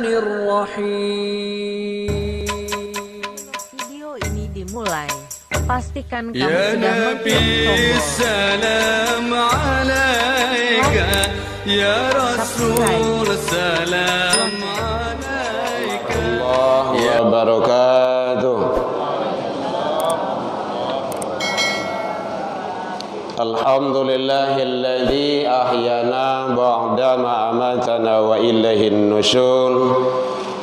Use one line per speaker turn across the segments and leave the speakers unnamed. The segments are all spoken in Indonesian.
Bismillahirrahmanirrahim.
Video ini dimulai. Pastikan kamu
Ya
sudah
Nabi
mengklik
salam alaika, Ya Rasul salam alaika.
Allah wabarakatuh. Alhamdulillahilladzi ahyana ba'da ma amatana wa ilaihin nusyur.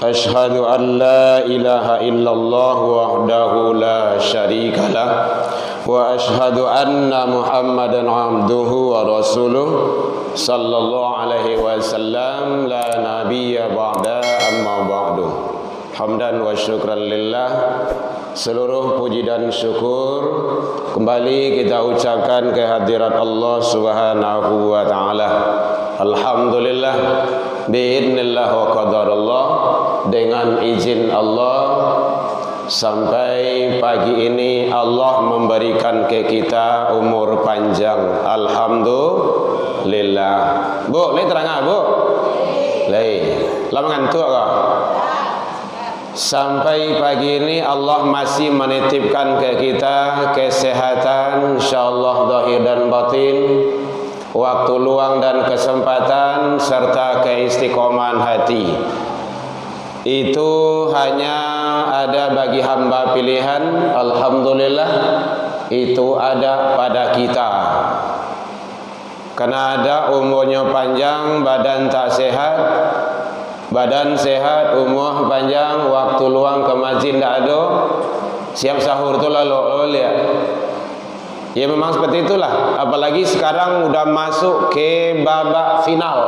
Ashhadu an la ilaha illallah wahdahu la syarika lah wa ashhadu anna Muhammadan abduhu wa rasuluh sallallahu alaihi wasallam la nabiyya ba'da amma ba'du. Hamdan wa syukran lillah. Seluruh puji dan syukur kembali kita ucapkan kehadirat Allah Subhanahu wa taala. Alhamdulillah biidznillah wa qadarullah, dengan izin Allah sampai pagi ini Allah memberikan ke kita umur panjang. Alhamdulillah. Bu, ni terang Bu? Lai. Lama ngantuk ke? Sampai pagi ini Allah masih menitipkan ke kita kesehatan, insyaallah zahir dan batin, waktu luang dan kesempatan, serta keistiqomahan hati. Itu hanya ada bagi hamba pilihan. Alhamdulillah itu ada pada kita. Karena ada umurnya panjang, badan tak sehat. Badan sehat, umur panjang, waktu luang ke masjid tak ada, siap sahur tu lalu lihat. Ya memang seperti itulah. Apalagi sekarang udah masuk ke babak final.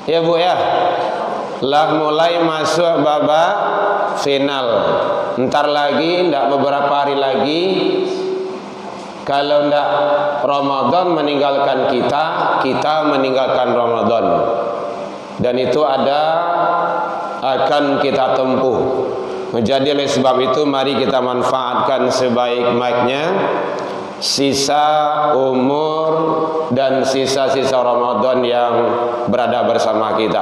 Ya Bu ya, lah mulai masuk babak final. Ntar lagi, ndak beberapa hari lagi, kalau ndak Ramadan meninggalkan kita, kita meninggalkan Ramadan. Dan itu akan kita tempuh. Jadi oleh sebab itu mari kita manfaatkan sebaik-baiknya sisa umur dan sisa-sisa Ramadan yang berada bersama kita.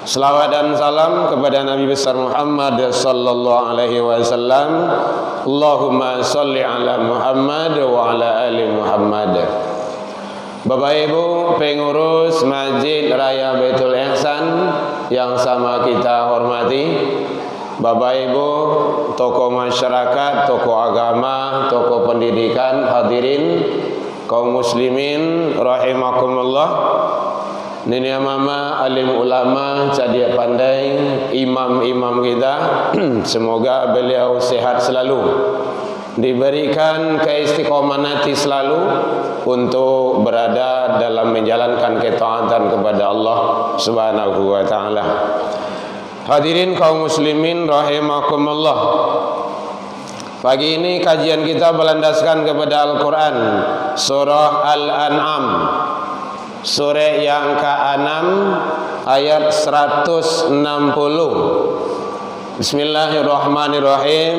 Selawat dan salam kepada Nabi besar Muhammad sallallahu alaihi wasallam. Allahumma shalli ala Muhammad wa ala ali Muhammad. Bapak Ibu pengurus Masjid Raya Baitul Ihsan yang sama kita hormati, Bapak Ibu tokoh masyarakat, tokoh agama, tokoh pendidikan, hadirin kaum muslimin rahimakumullah, nenek mama, alim ulama, cadia pandai, imam-imam kita, semoga beliau sehat selalu, diberikan keistiqomahan hati selalu untuk berada dalam menjalankan ketaatan kepada Allah Subhanahu wa taala. Hadirin kaum muslimin rahimakumullah. Pagi ini kajian kita berlandaskan kepada Al-Qur'an, surah Al-An'am, surah yang ke-6 ayat 160. Bismillahirrahmanirrahim.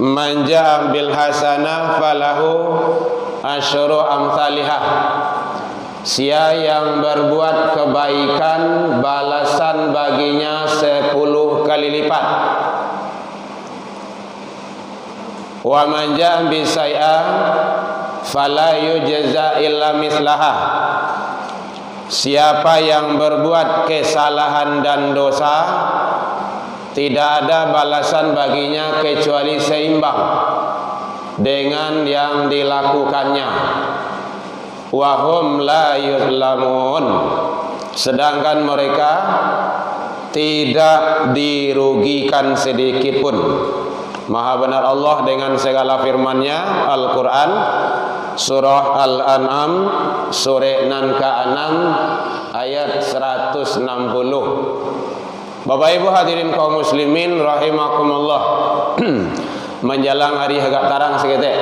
Man ja'a bil hasanah falahu asyru amsalihah. Siapa yang berbuat kebaikan, balasan baginya 10 kali lipat. Wa man ja'a bisai'ah fala yujza illa mislaha. Siapa yang berbuat kesalahan dan dosa, tidak ada balasan baginya kecuali seimbang dengan yang dilakukannya. Wahum la yuzlamun, sedangkan mereka tidak dirugikan sedikit pun. Maha benar Allah dengan segala firman-Nya, Al-Quran, surah Al-An'am, surah nan ke-6 ayat 160. Bapak Ibu hadirin kaum muslimin rahimakumullah. Menjelang hari agak tarang seketek.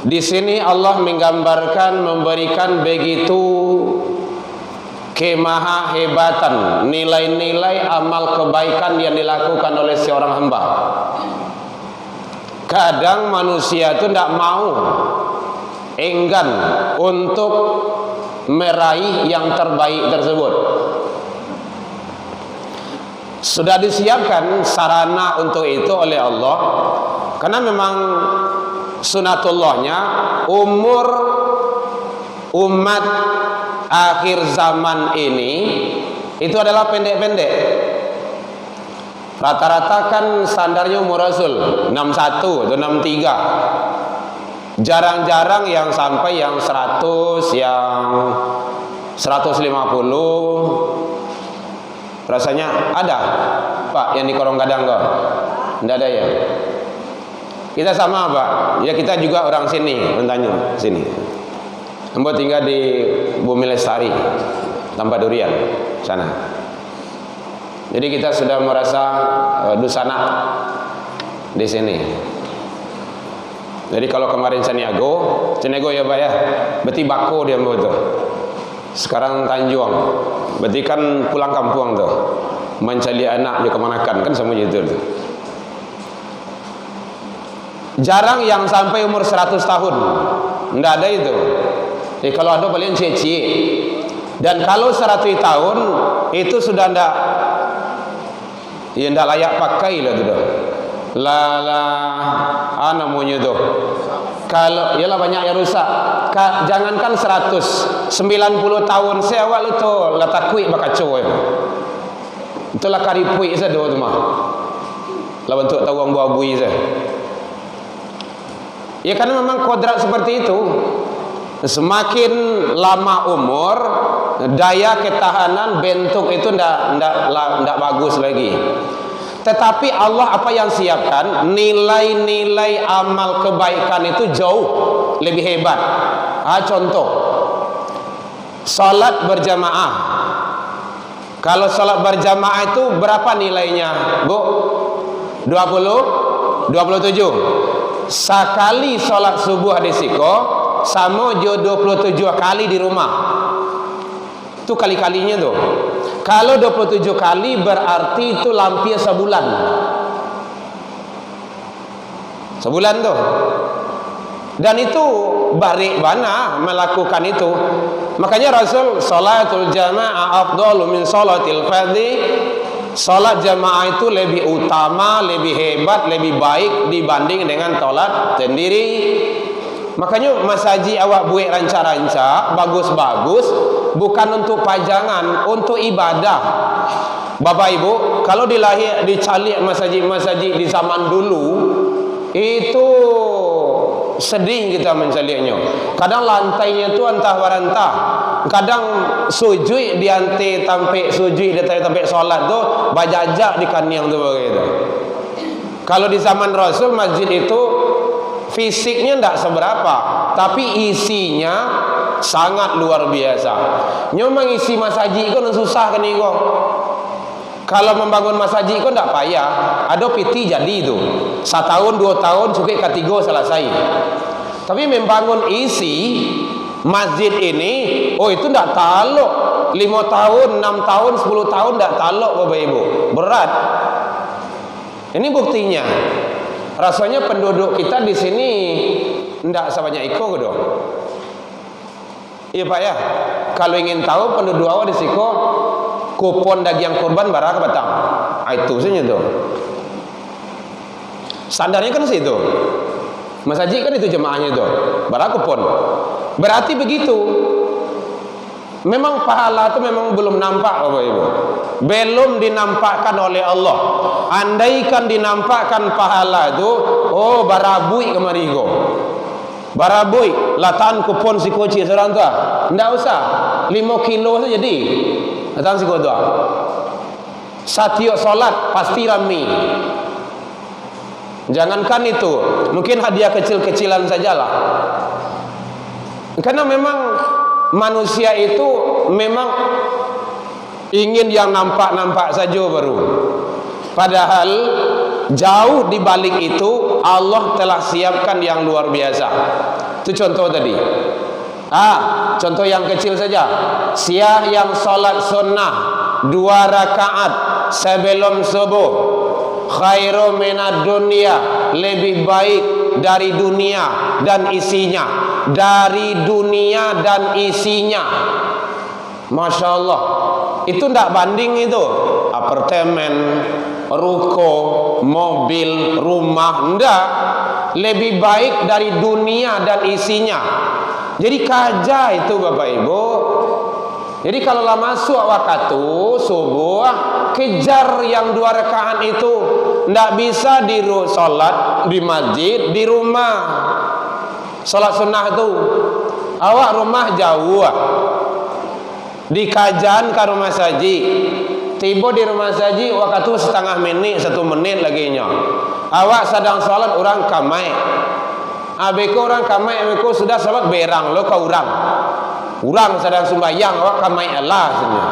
Di sini Allah menggambarkan, memberikan begitu kemahahebatan nilai-nilai amal kebaikan yang dilakukan oleh seorang hamba. Kadang manusia itu tidak mau, enggan untuk meraih yang terbaik tersebut. Sudah disiapkan sarana untuk itu oleh Allah, karena memang sunatullahnya umur umat akhir zaman ini itu adalah pendek-pendek. Rata-rata kan standarnya umur Rasul 61 atau 63. Jarang-jarang yang sampai yang 100, yang 150. Rasanya ada, Pak, yang di Korong Gadang kok? Tidak ada ya? Kita sama, Pak. Ya kita juga orang sini, Mentanyung sini. Embo tinggal di Bumi Lestari, Tanpa Durian sana. Jadi kita sudah merasa dusana di sini. Jadi kalau kemarin Caniago ya Pak ya, berarti Bako dia Embo tuh. Sekarang Tanjung, berarti kan pulang kampung tuh, mencari anak juga kemanakan kan sama gitu tuh. Jarang yang sampai umur 100 tahun, nggak ada itu. Jadi kalau ada paling cie-cie. Dan kalau 100 tahun itu sudah ndak, ya ndak layak pakai lah tuh. Namanya tuh. Kalau ialah banyak yang rusak. Jangankan 100, 90 tahun saya awal itu lah takui bakacau ya. Itulah karipui saya tu mah. Lah bentuk tawang buah bui saya. Ya karena memang kodrat seperti itu. Semakin lama umur, daya ketahanan bentuk itu ndak bagus lagi. Tetapi Allah apa yang siapkan, nilai-nilai amal kebaikan itu jauh lebih hebat. Contoh, salat berjamaah. Kalau salat berjamaah itu berapa nilainya, Bu? 27. Sekali salat subuh di siko sama jo 27 kali di rumah. Itu kali-kalinya tuh. Kalau 27 kali berarti itu lampir sebulan. Sebulan tuh. Dan itu barik mana melakukan itu. Makanya Rasul salatul jamaah afdalu min salatil fardhi. Salat jamaah itu lebih utama, lebih hebat, lebih baik dibanding dengan salat sendiri. Makanya Mas Haji awak buat ranca-ranca bagus-bagus bukan untuk pajangan, untuk ibadah. Bapak Ibu, kalau dicalik Mas Haji di zaman dulu itu sedih kita mencaliknya. Kadang lantainya itu antah warantah. Kadang sujud diante tampe sujud dia tampe solat tu bajajak di kaniang tu begitu. Kalau di zaman Rasul masjid itu fisiknya tidak seberapa, tapi isinya sangat luar biasa. Memang isi Mas Haji itu susah kan itu. Kalau membangun Mas Haji itu tidak payah. Ada piti jadi itu. 1 tahun 2 tahun cukup ketiga selesai. Tapi membangun isi masjid ini, itu tidak taluk. 5 tahun, 6 tahun, 10 tahun tidak taluk Bapak Ibu. Berat. Ini buktinya. Rasanya penduduk kita di sini tidak sebanyak itu dong. Iya Pak ya. Kalau ingin tahu penduduk awak di Siko, kupon daging kurban berapa batang? Itu saja tuh. Standarnya kan situ. Mas Haji kan itu jemaahnya itu. Berapa kupon? Berarti begitu. Memang pahala itu memang belum nampak Bapak Ibu. Belum dinampakkan oleh Allah. Andaikan dinampakkan pahala itu, barabui kemarigo. Barabui, latan kupon si koci seorang tua. Tidak usah, 5 kilo saja jadi. Latan si tua. Satiok solat pasti rami. Jangankan itu, mungkin hadiah kecil-kecilan sajalah. Karena memang manusia itu memang ingin yang nampak-nampak saja baru. Padahal jauh di balik itu Allah telah siapkan yang luar biasa. Itu contoh tadi. Contoh yang kecil saja. Siang yang salat sunnah 2 rakaat sebelum subuh, khairu minad dunya, lebih baik dari dunia dan isinya. Dari dunia dan isinya. Masya Allah, itu ndak banding itu apartemen, ruko, mobil, rumah, ndak. Lebih baik dari dunia dan isinya. Jadi kaja itu Bapak Ibu. Jadi kalau lah masuk waktu subuh, kejar yang 2 rakaat itu. Ndak bisa di sholat di masjid, di rumah. Sholat sunnah itu. Awak rumah jauh, di kajan ke rumah saji. Tiba di rumah saji waktu setengah menit, 1 menit lagi nya. Awak sedang sholat orang kamai. Abeko orang kamai, abeko sudah sholat berang lo ke orang. Orang sedang sembahyang, awak kamai Allah saja.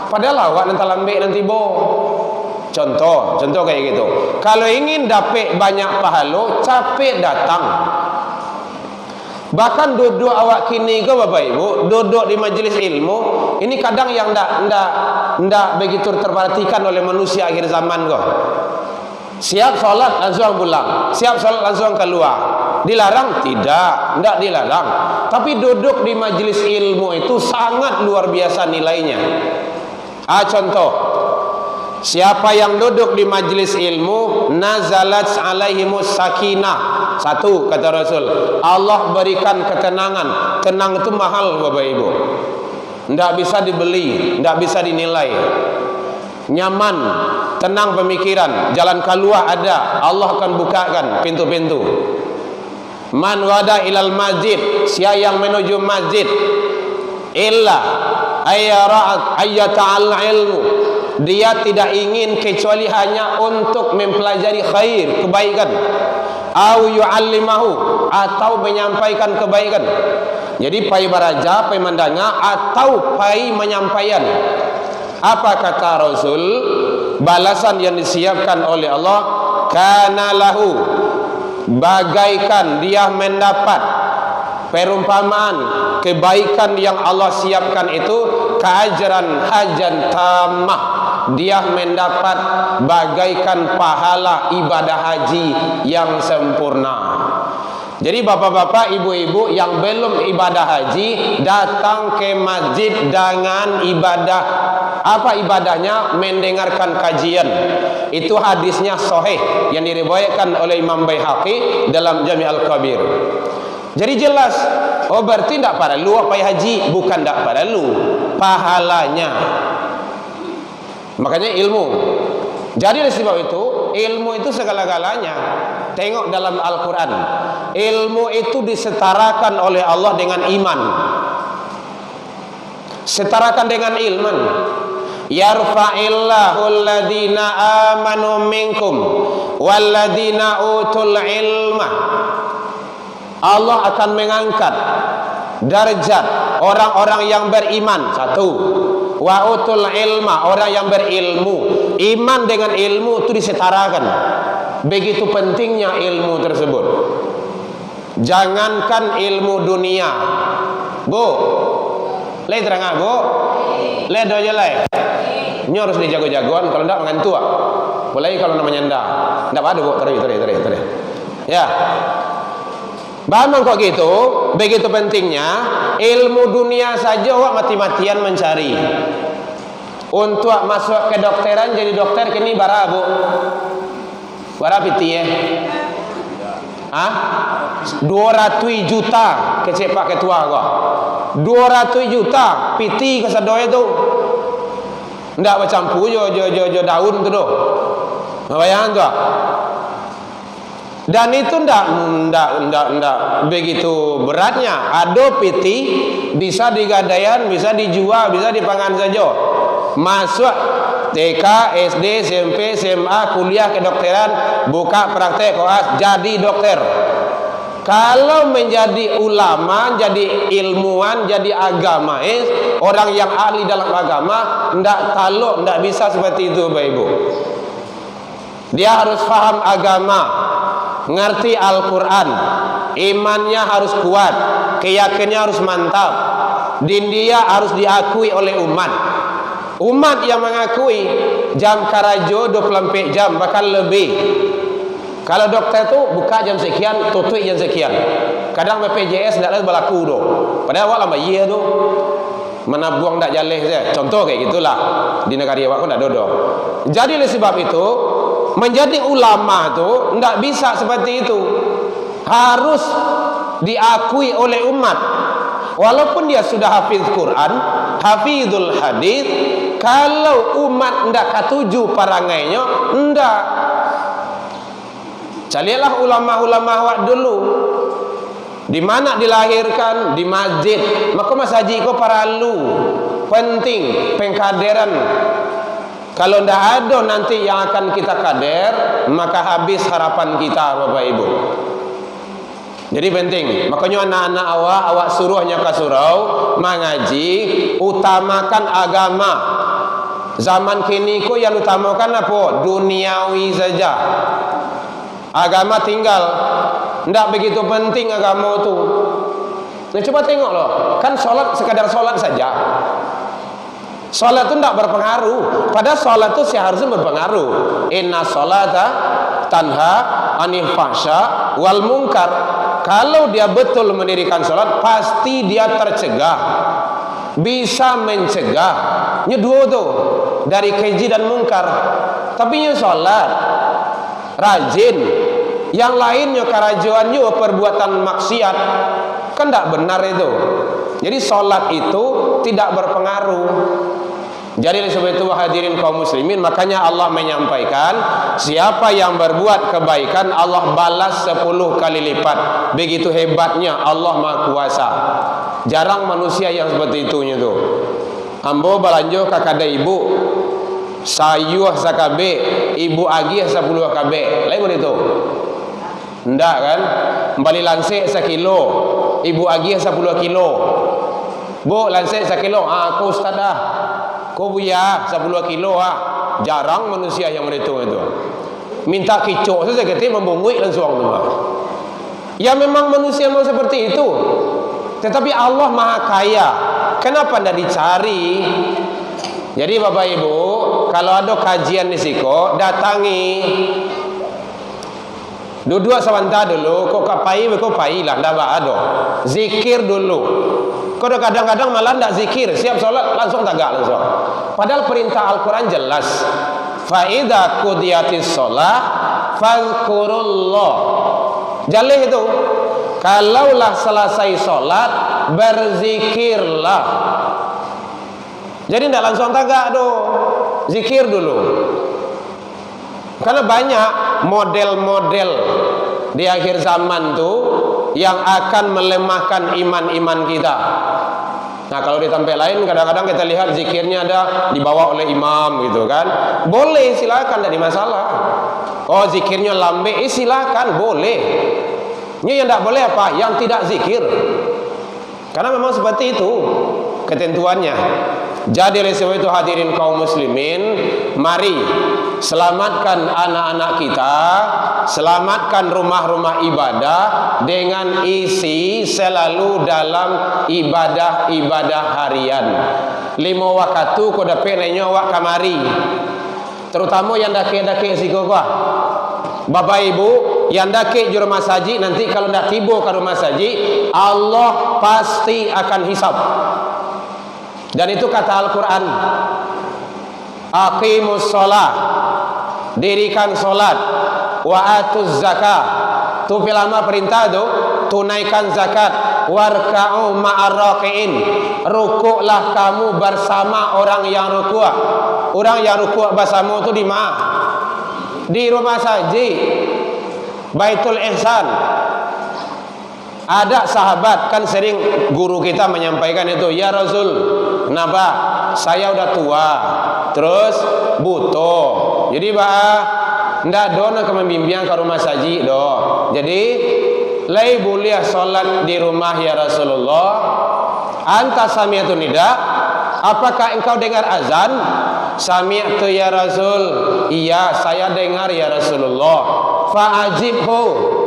Padahal awak nanti lambe nanti bo. Contoh kayak gitu. Kalau ingin dapat banyak pahala, capek datang. Bahkan duduk awak kini ke Bapak Ibu, duduk di majelis ilmu, ini kadang yang ndak begitu terperhatikan oleh manusia akhir zaman kok. Siap sholat langsung pulang, siap sholat langsung keluar. Dilarang? Tidak, ndak dilarang. Tapi duduk di majelis ilmu itu sangat luar biasa nilainya. Contoh, siapa yang duduk di majelis ilmu, nazalat alaihimus sakinah. 1 kata Rasul, Allah berikan ketenangan. Tenang itu mahal Bapak Ibu, ndak bisa dibeli, ndak bisa dinilai. Nyaman, tenang pemikiran, jalan keluar ada, Allah akan bukakan pintu-pintu. Man wada ilal masjid, siapa yang menuju masjid, illa ayyata'al ilmu, dia tidak ingin kecuali hanya untuk mempelajari khair, kebaikan, au yu'allimahu, atau menyampaikan kebaikan. Jadi pai baraja, pai mandanga, atau pai menyampaikan. Apa kata Rasul? Balasan yang disiapkan oleh Allah, kana lahu, bagaikan dia mendapat perumpamaan kebaikan yang Allah siapkan itu, keajaran hajan tamah, dia mendapat bagaikan pahala ibadah haji yang sempurna. Jadi bapak-bapak, ibu-ibu yang belum ibadah haji, datang ke masjid dengan ibadah. Apa ibadahnya? Mendengarkan kajian. Itu hadisnya sahih yang diriwayatkan oleh Imam Baihaqi dalam Jami' Al-Kabir. Jadi jelas, oh berarti tidak perlu apa haji? Bukan tidak perlu, pahalanya. Makanya ilmu. Jadi oleh sebab itu, ilmu itu segala-galanya. Tengok dalam Al-Quran, ilmu itu disetarakan oleh Allah dengan iman. Setarakan dengan ilman. Yarfa'illahu alladhina amanu minkum walladhina utul ilma. Allah akan mengangkat darjat orang-orang yang beriman. 1. Wa utul ilma, orang yang berilmu. Iman dengan ilmu itu disetarakan. Begitu pentingnya ilmu tersebut. Jangankan ilmu dunia, Bu, le terang Bu, le do aja le. Ini harus dijago-jagoan, kalau tidak mengantuk. Apalagi kalau namanya ndak ada Bu, teri. Ya. Bagaimana kok gitu? Begitu pentingnya ilmu dunia saja awak mati-matian mencari. Untuk masuk ke dokteran jadi dokter kini bara Bu. Bara piti ya? 200 juta kecepak ketua kok. 200 juta piti kesedoy itu. Ndak bercampur jo daun tu doh. Bayang tu. Dan itu ndak begitu beratnya. Ada piti bisa digadaian, bisa dijual, bisa dipangan saja. Masuk TK, SD, SMP, SMA, kuliah kedokteran, buka praktek koas, jadi dokter. Kalau menjadi ulama, jadi ilmuwan, jadi agamais, orang yang ahli dalam agama, ndak bisa seperti itu Bapak Ibu. Dia harus paham agama, ngerti Al-Quran, imannya harus kuat, keyakinannya harus mantap, din dia harus diakui oleh umat. Umat yang mengakui jam karajo 24 jam bahkan lebih. Kalau dokter tu buka jam sekian, tutup jam sekian. Kadang BPJS tidak ada berlaku doh. Padahal awak lama iya doh. Menabuang ndak jaleh saja. Contoh kayak gitulah. Di negara awak pun ndak dodo. Jadi oleh sebab itu, menjadi ulama tu ndak bisa seperti itu. Harus diakui oleh umat. Walaupun dia sudah hafiz Quran, hafizul hadis, kalau umat ndak katuju parangainya, ndak. Carilah ulama-ulama awak dulu. Di mana dilahirkan? Di masjid. Maka masjid ko paralu. Penting pengkaderan. Kalau ndak ada nanti yang akan kita kader, maka habis harapan kita, Bapak Ibu. Jadi penting. Makanya anak-anak awak suruhnya ke surau mengaji, utamakan agama. Zaman kini ko yang utamakan apa? Duniawi saja. Agama tinggal. Ndak begitu penting agama tu. Nah, coba tengok loh. Kan sholat sekadar sholat saja. Sholat tu ndak berpengaruh. Padahal sholat tu seharusnya berpengaruh. Inna sholata tanha anil fahsya wal munkar. Kalau dia betul mendirikan sholat, pasti dia tercegah. Bisa mencegah. Nya dua tu. Dari keji dan munkar. Tapi nya sholat rajin, yang lainnya kerajuannya perbuatan maksiat, kan tidak benar itu. Jadi sholat itu tidak berpengaruh. Jadi sebab itu hadirin kaum muslimin, makanya Allah menyampaikan siapa yang berbuat kebaikan Allah balas 10 kali lipat. Begitu hebatnya Allah Maha Kuasa. Jarang manusia yang seperti itunya tu. Ambo balanjo kakada ibu sayuh sakabe, ibu agih 10 kabe. Lain pun itu. Ndak kan? Bali lansik 1 kilo, ibu agih 10 kilo. Bu lansik 1 kilo. Aku ustaz dah. Kau buya 10 kilo ah. Jarang manusia yang berhitung itu. Minta kicok saja kita membungui langsung tu. Ya memang manusia memang seperti itu. Tetapi Allah Maha Kaya. Kenapa tidak dicari? Jadi Bapak Ibu, kalau ada kajian di siko, datangi. Duduk sebentar dulu, kok kapai, kok pai lah, ndak ada. Zikir dulu. Kau kadang-kadang malah ndak zikir, siap sholat langsung tagak langsung. Padahal perintah Al-Quran jelas. Fa idza qudiyatis shalah fazkurullah. Jalih itu. Kalaulah selesai sholat, berzikirlah. Jadi tidak langsung tagak do, zikir dulu. Karena banyak model-model di akhir zaman tu yang akan melemahkan iman-iman kita. Nah kalau di tempat lain kadang-kadang kita lihat zikirnya ada dibawa oleh imam gitu kan. Boleh, silakan, tidak masalah. Oh zikirnya lambe, silakan, boleh. Ini yang tidak boleh apa? Yang tidak zikir. Karena memang seperti itu ketentuannya. Jadi oleh sebab itu hadirin kaum muslimin, mari selamatkan anak-anak kita, selamatkan rumah-rumah ibadah dengan isi selalu dalam ibadah-ibadah harian. 5 waktu kau dapat lenyok kamari. Terutama yang dake-dake sikoka. Bapak Ibu yang dake di rumah saji, nanti kalau ndak tiba ke rumah saji, Allah pasti akan hisab. Dan itu kata Al-Quran, aqimus sholat, dirikan sholat, wa atuz zakah, tu lama perintah tu, tunaikan zakat, warka'u ma'ar raki'in, rukuklah kamu bersama orang yang rukuk. Orang yang rukuk bersama tu di mana? Di rumah saji, Baitul Ihsan. Ada sahabat kan sering guru kita menyampaikan itu, ya Rasul, kenapa? Saya udah tua, terus butuh. Jadi ndak dona ke membimbing ke rumah saji do. Jadi lai boleh solat di rumah ya Rasulullah. Anta sami'tu nida? Apakah engkau dengar azan? Sami'tu ya Rasul. Iya, saya dengar ya Rasulullah. Fa'ajibhu,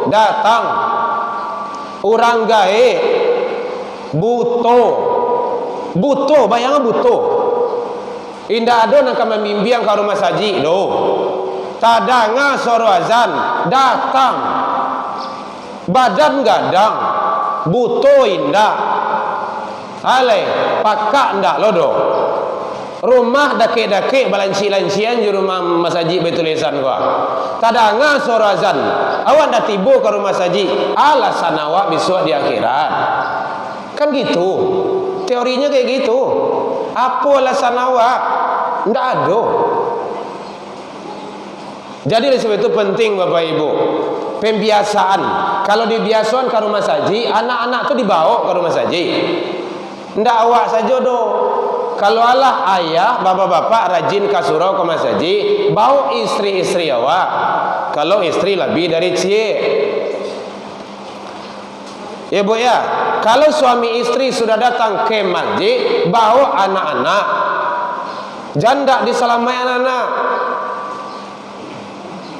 datang. Orang gae butuh, bayangan butuh. Indah ada nak membimbing ke rumah saji do. Tadanga suara azan, datang. Badan gadang, butuh indah. alai pakak ndak lodo. Rumah dake-dake balanci-lancian di rumah masjid Baitul Ihsan gua. Tadanga suara azan. Awan dah tiba ke rumah masjid. Alasan awak besok di akhirat. Kan gitu. Teorinya kayak gitu. Apa alasan awak? Ndak ada. Jadi oleh sebab itu penting Bapak Ibu. Pembiasaan. Kalau dibiasakan ke rumah masjid, anak-anak tu dibawa ke rumah masjid. Ndak awak saja doh. Kalau Allah ayah, bapak-bapak rajin ke surau ke masjid, bawa istri-istri awak. Kalau istri lebih dari cik. Ya Bu ya, kalau suami istri sudah datang ke masjid, bawa anak-anak. Janda diselamai anak-anak.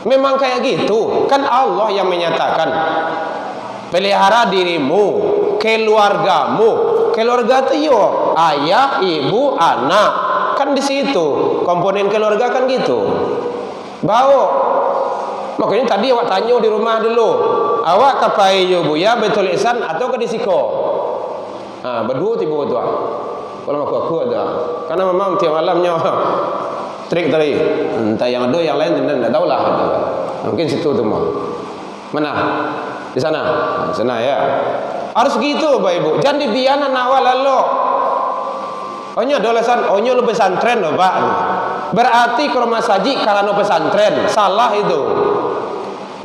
Memang kayak gitu. Kan Allah yang menyatakan, pelihara dirimu, keluargamu. Keluarga itu yo ayah, ibu, anak. Kan di situ komponen keluarga kan gitu. Bawa. Makanya tadi awak tanya di rumah dulu. Awak kapai yo Bu ya Baitul Ihsan atau ke disiko? Berdua tiba tu. Kalau aku tu. Karena memang tiap malamnya trik tadi. Entah yang ada yang lain tidak tahulah. Mungkin situ tu mah. Mana? Di sana. Sana ya. Harus gitu Bapak Ibu. Jangan dibiarkan awal lalu. Onyo adolescent, onyo lu pesantren loh Pak. Berarti ke rumah saji karena pesantren. Salah itu.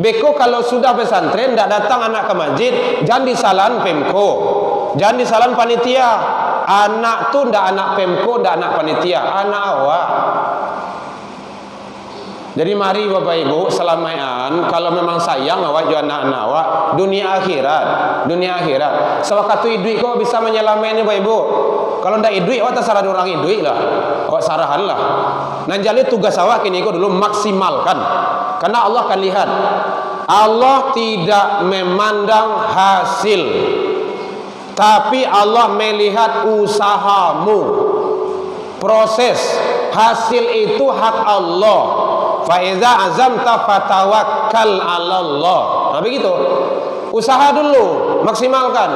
Beko kalau sudah pesantren tidak datang anak ke masjid, jangan disalahan Pemko. Jangan disalahan panitia. Anak tu ndak anak Pemko, ndak anak panitia, anak awak. Jadi mari Bapak Ibu selamaian, kalau memang sayang awak juga anak-anak awak, dunia akhirat. Sewaktu duit kau bisa menyelamainnya Bapak Ibu. Kalau ndak duit awak terserah orang duit lah. Awak sarahan lah. Nah jadi tugas awak kini kau dulu maksimalkan. Karena Allah akan lihat. Allah tidak memandang hasil. Tapi Allah melihat usahamu. Proses hasil itu hak Allah. Fa iza azamta fatawakkal 'alallah. Nah begitu. Usaha dulu, maksimalkan.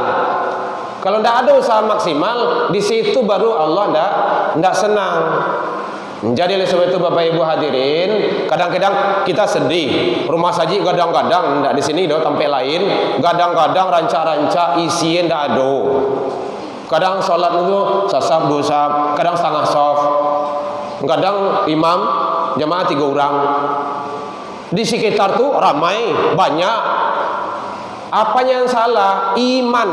Kalau tidak ada usaha maksimal, di situ baru Allah tidak senang. Jadi oleh sebab itu Bapak Ibu hadirin, kadang-kadang kita sedih. Rumah saji kadang-kadang tidak di sini do tempat lain, kadang-kadang ranca-ranca isian tidak ada. Kadang sholat itu sasab dosab, kadang setengah soft. Kadang imam jamaah 3 orang. Di sekitar tu ramai, banyak. Apanya yang salah? Iman.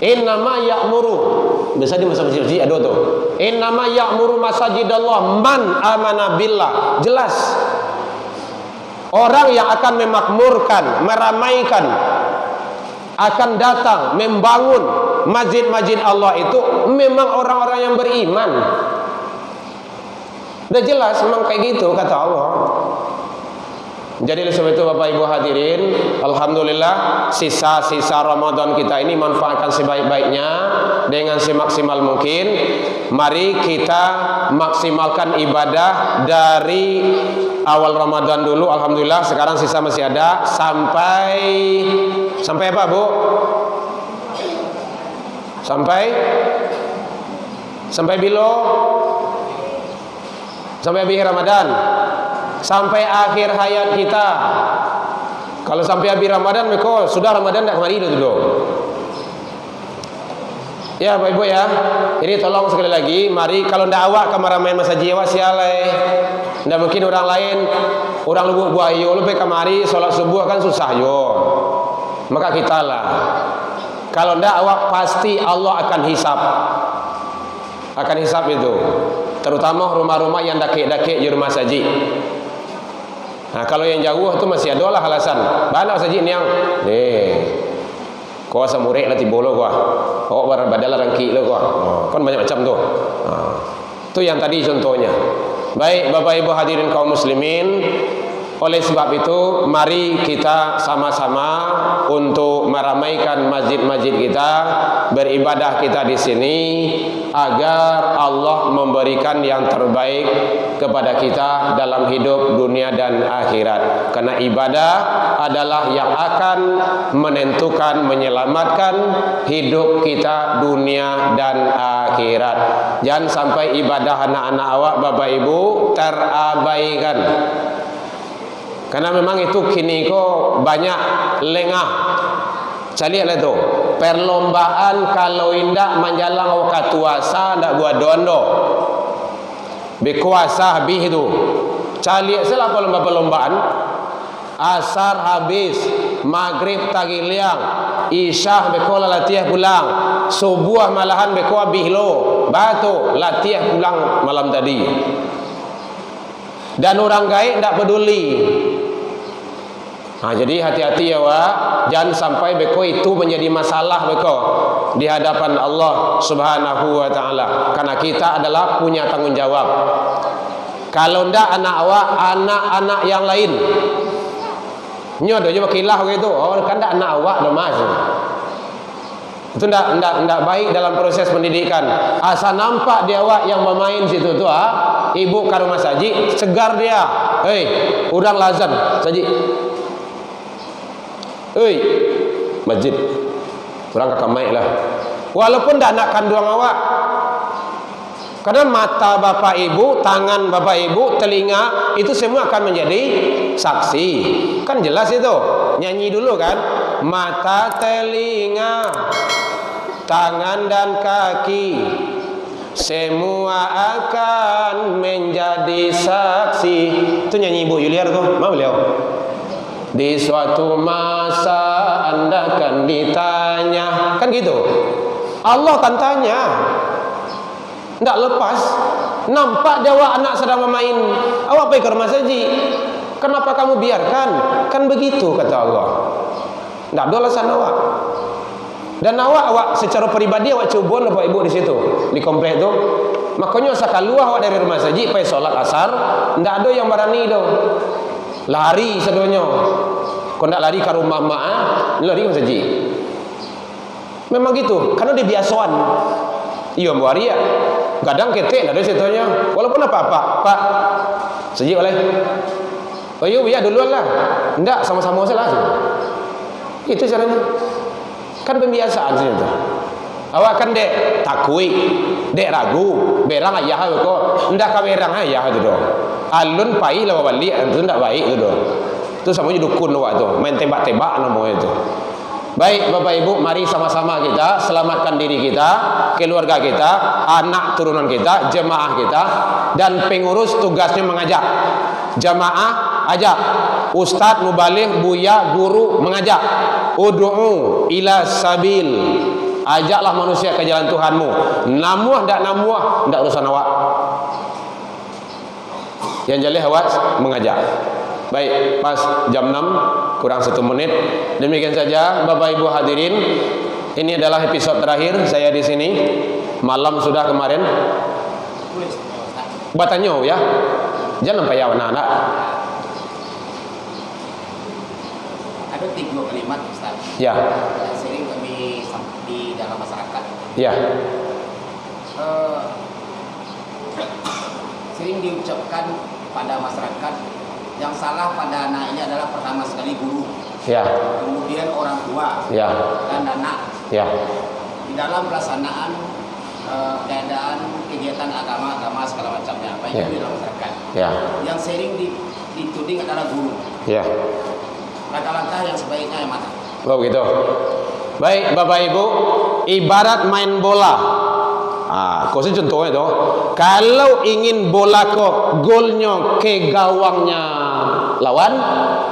Innama ya'muru. Biasa di masjid-masjid ada tuh. Innama ya'muru masajidallah man amana billah. Jelas. Orang yang akan memakmurkan, meramaikan, akan datang membangun masjid-masjid Allah itu memang orang-orang yang beriman. Udah jelas memang kayak gitu kata Allah. Jadi oleh sebab itu Bapak Ibu hadirin, alhamdulillah sisa-sisa Ramadan kita ini manfaatkan sebaik-baiknya dengan semaksimal mungkin. Mari kita maksimalkan ibadah dari awal Ramadan dulu. Alhamdulillah sekarang sisa masih ada sampai apa Bu? Sampai bilo? Sampai akhir Ramadan. Sampai akhir hayat kita. Kalau sampai habis Ramadan, mereka sudah Ramadan tak kemari dulu. Ya Bapak Ibu ya. Jadi tolong sekali lagi, mari kalau ndak awak kamar main masjid awak sialai. Ndak mungkin orang lain, orang Lubuk Buayo lu pe kamari salat subuh kan susah yo. Maka kita lah. Kalau ndak awak pasti Allah akan hisap. Akan hisap itu. Terutama rumah-rumah yang dake-dake di rumah saji. Nah kalau yang jauh tu masih ada lah alasan. Banyak saji ni yang kau samurek lah tibolo kau. Kau badal rangki lo kau. Kan banyak macam tu. Tu yang tadi contohnya. Baik Bapak Ibu hadirin kaum muslimin, Oleh sebab itu, mari kita sama-sama untuk meramaikan masjid-masjid kita, beribadah kita di sini, agar Allah memberikan yang terbaik kepada kita dalam hidup dunia dan akhirat. Karena ibadah adalah yang akan menentukan, menyelamatkan hidup kita dunia dan akhirat. Jangan sampai ibadah anak-anak awak, bapak ibu, terabaikan. Karena memang itu kini kok banyak lengah. Saya lihat itu perlombaan kalau indak menjalang awak tuasa ndak buat dondo. Berkuasa habis itu. Saya lihat selapa perlombaan. Asar habis, maghrib tagiliang, isya bekola latihan pulang, subuh malahan bekola bihlo, batu latihan pulang malam tadi. Dan orang gaib tidak peduli. Jadi hati-hati ya wak, jangan sampai beko itu menjadi masalah beko di hadapan Allah Subhanahu wa taala. Karena kita adalah punya tanggung jawab. Kalau ndak anak awak, anak-anak yang lain. Nyodo je makilah gitu. Oh, kan ndak anak awak dah mas. Itu ndak baik dalam proses pendidikan. Asa nampak dia awak yang bermain situ tu ibu ke rumah saji, segar dia. Hei, udang lazan saji. Hei, masjid. Kurang kakak maik lah. Walaupun tak nak kandung awak. Karena mata bapak ibu, tangan bapak ibu, telinga, itu semua akan menjadi saksi. Kan jelas itu. Nyanyi dulu kan. Mata, telinga, tangan dan kaki, semua akan menjadi saksi. Itu nyanyi Ibu Yuliar tuh. Mau beliau? Di suatu masa Anda akan ditanya. Kan gitu. Allah akan tanya. Tidak lepas. Nampak jawa anak sedang bermain, awak pergi ke rumah saji. Kenapa kamu biarkan? Kan begitu kata Allah. Tidak ada alasan awak. Dan awak secara pribadi awak cubun bapak ibu di situ di komplek itu. Makanya sakaluah awak dari rumah saji pergi solat asar, tidak ada yang berani itu. Lari sebenarnya. Kau nak lari ke rumah mak, lari ke saji. Memang gitu, karena dia biasaan. Iya buari ya. Kadang ketek ada situnya. Walaupun apa-apa, Pak. Saji boleh. Oh iya, ya duluan lah. Enggak, sama-sama salah. Itu caranya. Kan pembiasaan sih itu. Awak kan dek takui, dek ragu, berang ayah kok. Enggak ka berang ayah itu doh. Alun pai lawa balik itu enggak baik itu doh. Itu sama dukun awak tu, main tembak-tembak namanya itu. Baik Bapak Ibu, mari sama-sama kita selamatkan diri kita, keluarga kita, anak turunan kita, jemaah kita, dan pengurus tugasnya mengajak. Jamaah ajak, ustadz, mubaligh, buya, guru mengajak. Ud'u ila sabil. Ajaklah manusia ke jalan Tuhanmu. Namuah ndak namuah, ndak urusan awak. Yang jelas awak mengajak. Baik, pas jam 6 kurang 1 menit. Demikian saja Bapak Ibu hadirin. Ini adalah episode terakhir saya di sini. Malam sudah kemarin. Batanyo ya. Jangan sampai anak-anak.
Ada 3 kalimat Ustaz.
Ya.
Yang sering kami di dalam masyarakat.
Ya.
Sering diucapkan pada masyarakat. Yang salah pada anak ini adalah pertama sekali guru,
Ya.
kemudian orang tua,
Ya.
dan anak.
Ya.
Di dalam pelaksanaan keadaan kegiatan agama segala macamnya, baik
Ya.
di dalam masyarakat.
Ya.
Yang sering dituding adalah guru.
Ya.
Langkah-langkah yang sebaiknya yang mana?
Oh gitu. Baik Bapak Ibu, ibarat main bola. Kau sih contohnya itu. Kalau ingin bola kok golnya ke gawangnya lawan,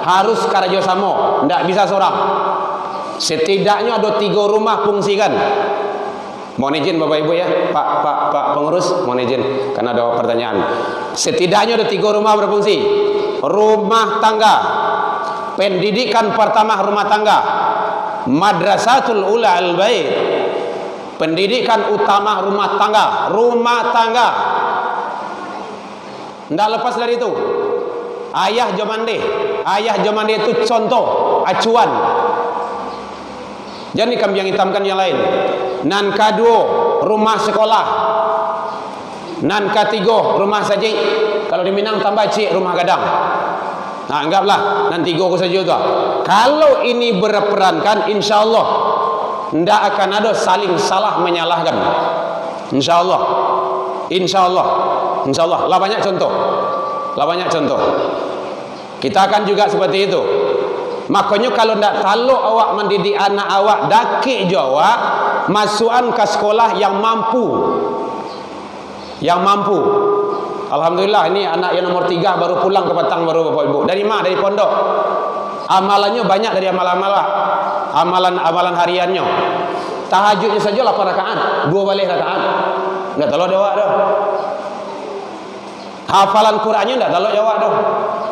harus kerjasama, tidak bisa seorang. Setidaknya ada 3 rumah fungsikan. Mohon izin Bapak Ibu ya, Pak pengurus, mohon izin karena ada pertanyaan. Setidaknya ada 3 rumah berfungsi. Rumah tangga, pendidikan pertama rumah tangga, madrasatul ula al-bait, pendidikan utama rumah tangga. Tidak lepas dari itu. Ayah jomande. Ayah jomande itu contoh, acuan. Jangan dikambing hitamkan yang lain. Nan kedua, rumah sekolah. Nan ketiga, rumah saji. Kalau di Minang tambah cik, rumah gadang. Nah, anggaplah nan tiga saja tu. Kalau ini berperankan, insya Allah tidak akan ada saling salah menyalahkan. Insya Allah, insya Allah, insya Allah. Lah banyak contoh, lah banyak contoh. Kita akan juga seperti itu. Makanya kalau tidak tahu awak mendidik anak awak, daki jawab masukan ke sekolah yang mampu, yang mampu. Alhamdulillah ini anak yang nomor 3 baru pulang ke Patang baru Bapak Ibu. Dari mana? Dari pondok. Amalannya banyak dari amalan hariannya. Tahajudnya saja 8 rakaat, 2 balik rakaat. Enggak tahu awak dah. Hafalan Qurannya enggak tahu awak dah.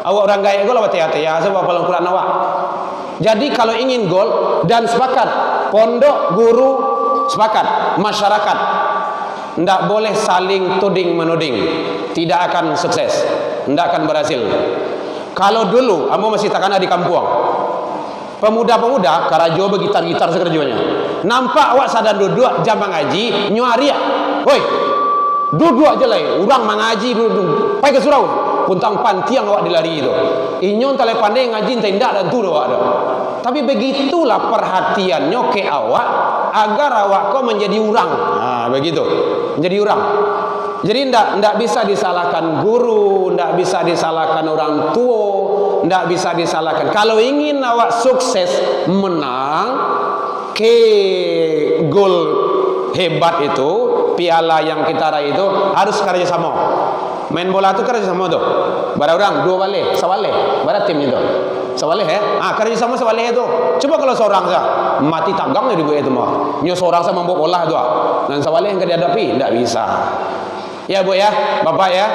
Awak orang gaya gol apa tia-tia sebab hafalan Quran awak. Jadi kalau ingin gol dan sepakat, pondok, guru sepakat, masyarakat tidak boleh saling tuding menuding, tidak akan sukses, tidak akan berhasil. Kalau dulu ambo masih takkan di kampung, pemuda-pemuda karajo begitar-gitar sekerjanya. Nampak awak sadar duduk jam mengaji nyuari, woi duduk aja lah, orang mengaji duduk, pai ke surau, puntang pantiang awak dilari itu. Inyon tale pandai ngaji tindak dan tu awak dah. Tapi begitulah perhatiannya ke awak agar awak kau menjadi orang. Nah, begitu. Menjadi orang. Jadi ndak bisa disalahkan guru, ndak bisa disalahkan orang tua, ndak bisa disalahkan. Kalau ingin awak sukses menang ke gol hebat itu, piala yang kita raih itu harus kerja sama. Main bola itu kerja sama tuh. Bara orang 2 balik, sawale, bara tim itu. Sawale kerja sama sawale itu. Coba kalau seorang saja mati tagang di buat itu mah. Nyo seorang sama membawa bola tu. Dan sawale yang dihadapi tidak bisa. Ya Bu ya, Bapak ya,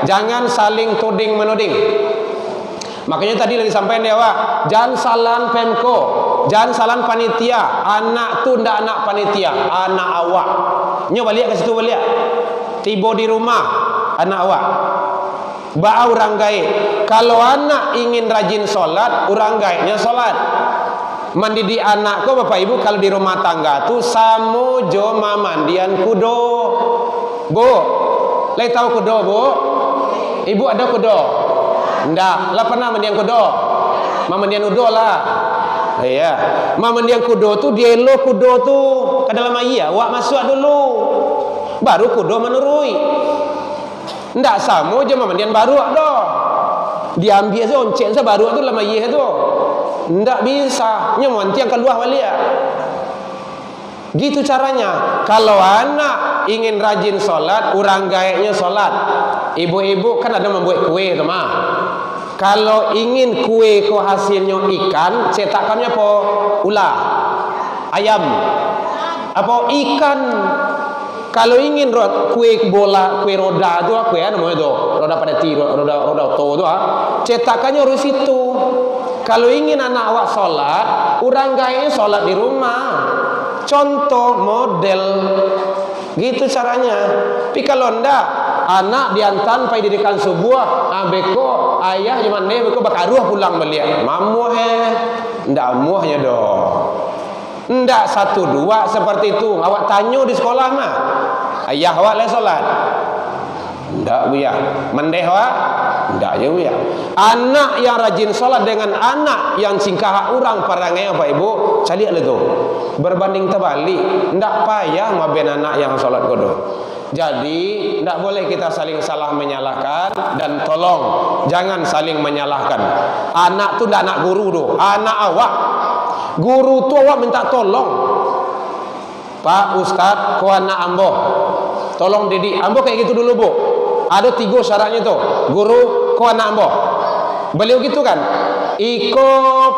jangan saling tuding menuding. Makanya tadi lagi sampaikan dia Wak, jangan salan Pemko, jangan salan panitia. Anak tu ndak anak panitia, anak awak. Nyo balik ke situ balik. Tiba di rumah anak awak. Ba orang gaib. Kalau anak ingin rajin solat, orang gaibnya solat. Mendidik anak ko Bapak Ibu kalau di rumah tangga tu samo jo mandian kudo. Bu, leh tahu kudo Bu? Ibu ada kudo? Ndak. Lah pernah mandian kudo? Mandian udo lah. Iya. Mandian kudo tu dielo kudo tu ke dalam air, awak masuk dulu. Baru kudo menurui. Ndak sama je mandian baru dah. Diambil saja oncen saja baru tu dalam air tu. Ndak bisa. Nya nanti yang keluar balik. Gitu caranya. Kalau anak ingin rajin solat, orang gaeknya solat. Ibu-ibu kan ada membuat kue tu mah. Kalau ingin kue ko hasilnya ikan, cetakannya apa? Ular, ayam, apa ikan. Kalau ingin kue bola, kue roda tu, kue namanya tu, roda pada roda oto tu, cetakannya harus itu. Kalau ingin anak awak solat, orang gayanya solat di rumah. Contoh model, gitu caranya. Tapi kalau ndak, anak diantan pai didikan subuh, beko ayah cuman deh beko bakaruh pulang balik. Mamuh ndak muahnya doh. Ndak 1 2 seperti itu. Awak tanya di sekolah mah. Ayah awak le solat. Ndak bu ya. Mendeh awak. Ndak je bu ya. Anak yang rajin solat dengan anak yang singkah orang parangai Bapak Ibu, cari le tu. Berbanding terbalik. Ndak payah maben anak yang solat kodo. Jadi ndak boleh kita saling salah menyalahkan dan tolong jangan saling menyalahkan. Anak tu ndak anak guru tu, anak awak. Guru tu awak minta tolong. Pak Ustaz, ko anak ambo. Tolong didik. Ambo kayak gitu dulu, Bu. Ada 3 syaratnya tu. Guru, ko anak ambo. Beliau gitu kan. Ikut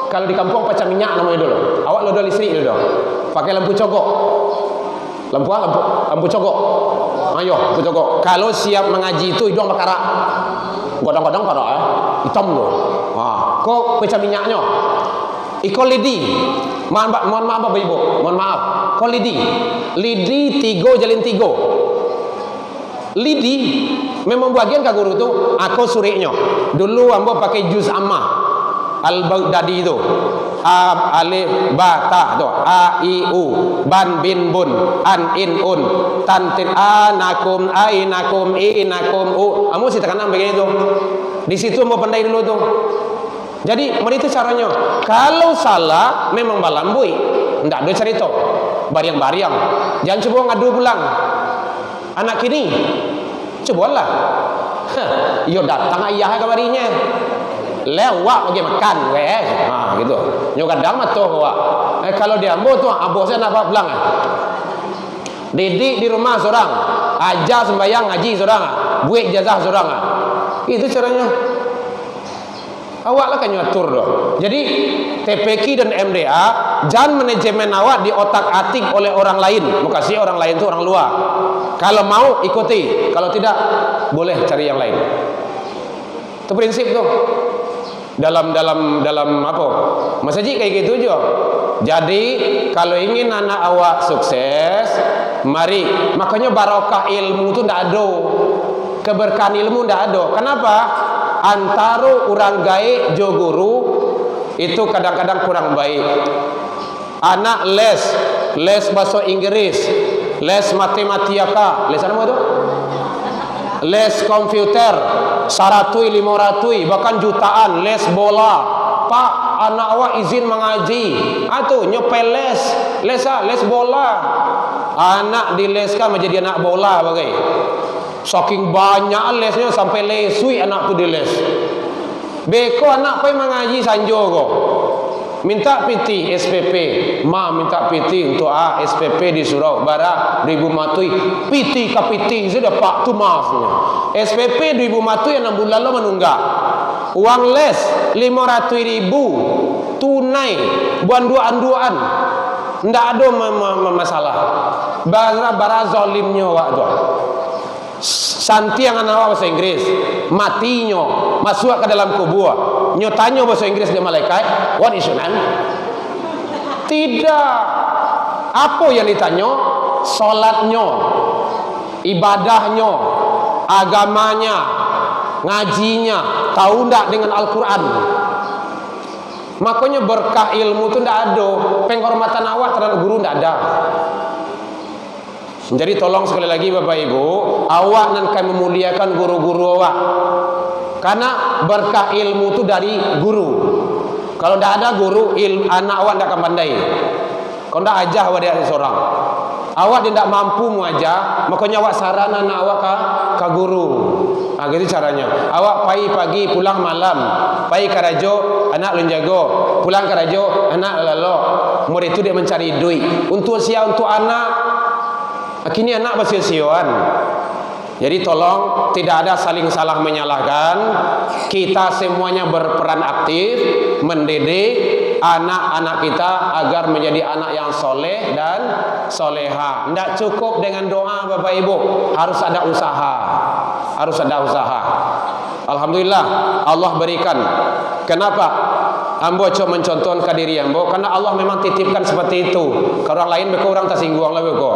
kalau di kampung pecah minyak namanya dulu. Awak lodo listrik dulu. Pakai lampu cogok. Lampu cogok. Ayo, lampu cogok. Kalau siap mengaji itu hidung berkarak. Godang-godang karak hitam tu. Kok pecah minyaknya. Iko lidi. Mohon maaf Bapak Ibu. Mohon maaf. Ko lidi. Lidi 3 jalin 3. Lidi memang bagian ke guru tu aku suriknya dulu ambo pakai juz amma Al-Baghdadi itu alif ba ta tu a i u ban bin bun an in un tan tin anakum ainakum inakum u amu si tekanan begini tu di situ mau pandai dulu tu. Jadi itu caranya. Kalau salah memang balambui ndak ada cerita bariang-bariang, jangan coba ngadu pulang anak kini cobalah yo datang ayah kabarinya lewat bagi makan gitu nyo kadang mah tuh kalau dia ambo tuh abo saya nak pulang didik di rumah seorang ajar sembahyang ngaji seorang buat jazah seorang itu caranya. Awak lah kan nyatur doh. Jadi TPQ dan MDA jangan manajemen awak di otak atik oleh orang lain. Makasih orang lain tu orang luar. Kalau mau ikuti, kalau tidak boleh cari yang lain. Itu prinsip tu. Dalam apa? Mas Haji kayak gitu juga. Jadi kalau ingin anak awak sukses, mari. Makanya barokah ilmu tu ndak ada. Keberkahan ilmu ndak ada. Kenapa? Antara orang gaib jo guru itu kadang-kadang kurang baik. Anak les bahasa Inggris, les matematika, les apa itu? Les komputer, 100, 500, bahkan jutaan, les bola. Pak, anak awak izin mengaji. Atuh nyopel les bola. Anak dileskan menjadi anak bola bagai. Saking banyak lesnya sampai lesui anak tu diles. Beko anak pai mengaji sanjo ko. Minta piti SPP, minta piti untuk SPP di surau bara 2000 matui. Piti ka piti sudah pak tu maafnya. SPP 2000 matui 6 bulan lo menunggak. Uang les 500.000 tunai buan duaan. Ndak ada masalah. Bara zalimnya wak tu. Santi yang anak bahasa Inggris matinya masuk ke dalam kubur nyotanya bahasa Inggris dia malaikat what is your name? Tidak. Apa yang ditanya? Solatnya, ibadahnya, agamanya, ngajinya, tahu ndak dengan Al-Quran. Makanya berkah ilmu itu ndak ada, penghormatan awak terhadap guru ndak ada. Jadi tolong sekali lagi Bapak Ibu, awak nan kami memuliakan guru-guru awak. Karena berkah ilmu itu dari guru. Kalau tidak ada guru, anak awak tidak akan pandai. Kalau tidak ajar awak dia seorang. Awak tidak mampu mengajar, makanya awak saran anak awak ke guru. Nah, gitu caranya. Awak pagi pulang malam. Pagi karajo, anak lu jago. Pulang karajo, anak lalu. Murid itu dia mencari duit. Untuk untuk anak. Kini anak bersia-siaan. Jadi tolong tidak ada saling salah menyalahkan. Kita semuanya berperan aktif mendidik anak-anak kita agar menjadi anak yang soleh dan soleha. Tidak cukup dengan doa Bapak Ibu, harus ada usaha. Harus ada usaha. Alhamdulillah Allah berikan. Kenapa? Ambo coba mencontohkan ke diri ambo karena Allah memang titipkan seperti itu. Kalau orang lain beko orang tersinggung lah beko.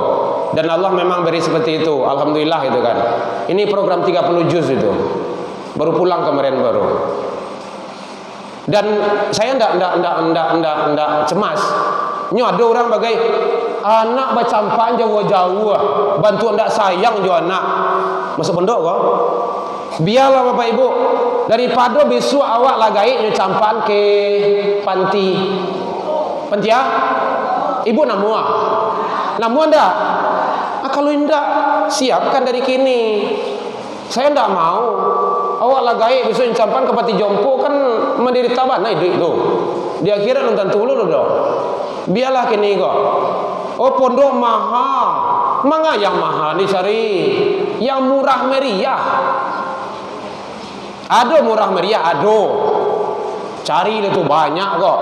Dan Allah memang beri seperti itu. Alhamdulillah itu kan. Ini program 30 juz itu. Baru pulang kemarin baru. Dan saya ndak cemas. Nyo ada orang bagai anak bacampaan jauh-jauh bantu ndak sayang jo anak. Masuk pondok kok. Biarlah Bapak Ibu, daripada besok awak lagai nyocampaan ke panti. Panti ya? Ibu namua. Namua ndak? Kalau ndak, siapkan dari kini. Saya ndak mau. Awak lagai besok nyocampaan ke panti jompo kan menderita banget itu. Di akhirat nonton tulu loh. Biarlah kini kok. Oh pondok mahal. Manga yang mahal dicari. Yang murah meriah. Ada murah meriah, ada. Cari itu banyak kok.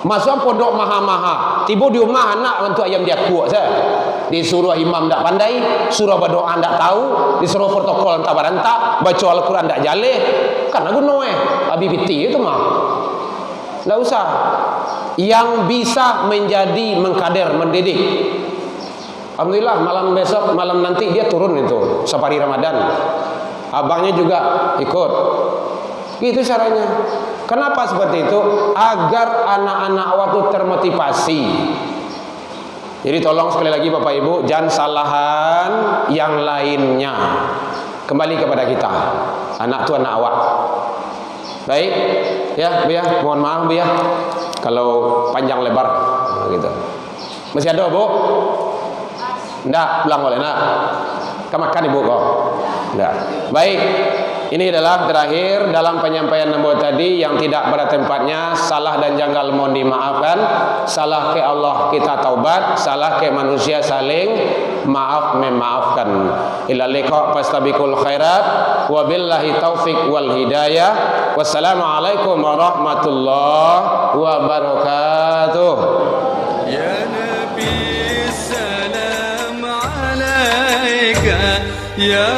Masuk pondok mahal-mahal. Tiba di rumah anak untuk ayam dia kuat saya. Disuruh imam tak pandai, suruh berdoa tak tahu, disuruh protokol tak barantak, baca Al-Quran tak jaleh. Kan aku noe, abi piti itu mah. Tak usah. Yang bisa menjadi mengkader, mendidik. Alhamdulillah malam besok, malam nanti dia turun itu safari Ramadan. abangnya juga ikut. Itu caranya. Kenapa seperti itu? Agar anak-anak awak itu termotivasi. Jadi tolong sekali lagi Bapak Ibu, jangan salahan yang lainnya. Kembali kepada kita. Anak itu anak awak. Baik, ya Bu ya, mohon maaf Bu ya kalau panjang lebar gitu. Masih ada Bu? Enggak, pulang boleh nak. Kamu makan Ibu kok. Enggak. Baik. Ini adalah terakhir dalam penyampaian nombor tadi yang tidak pada tempatnya, salah dan janggal mohon dimaafkan. Salah ke Allah kita taubat, salah ke manusia saling maaf memaafkan. Ila liqa fastabiqul khairat wa billahi taufik wal hidayah. Wassalamualaikum warahmatullahi wabarakatuh.
يا نبي السلام عليك يا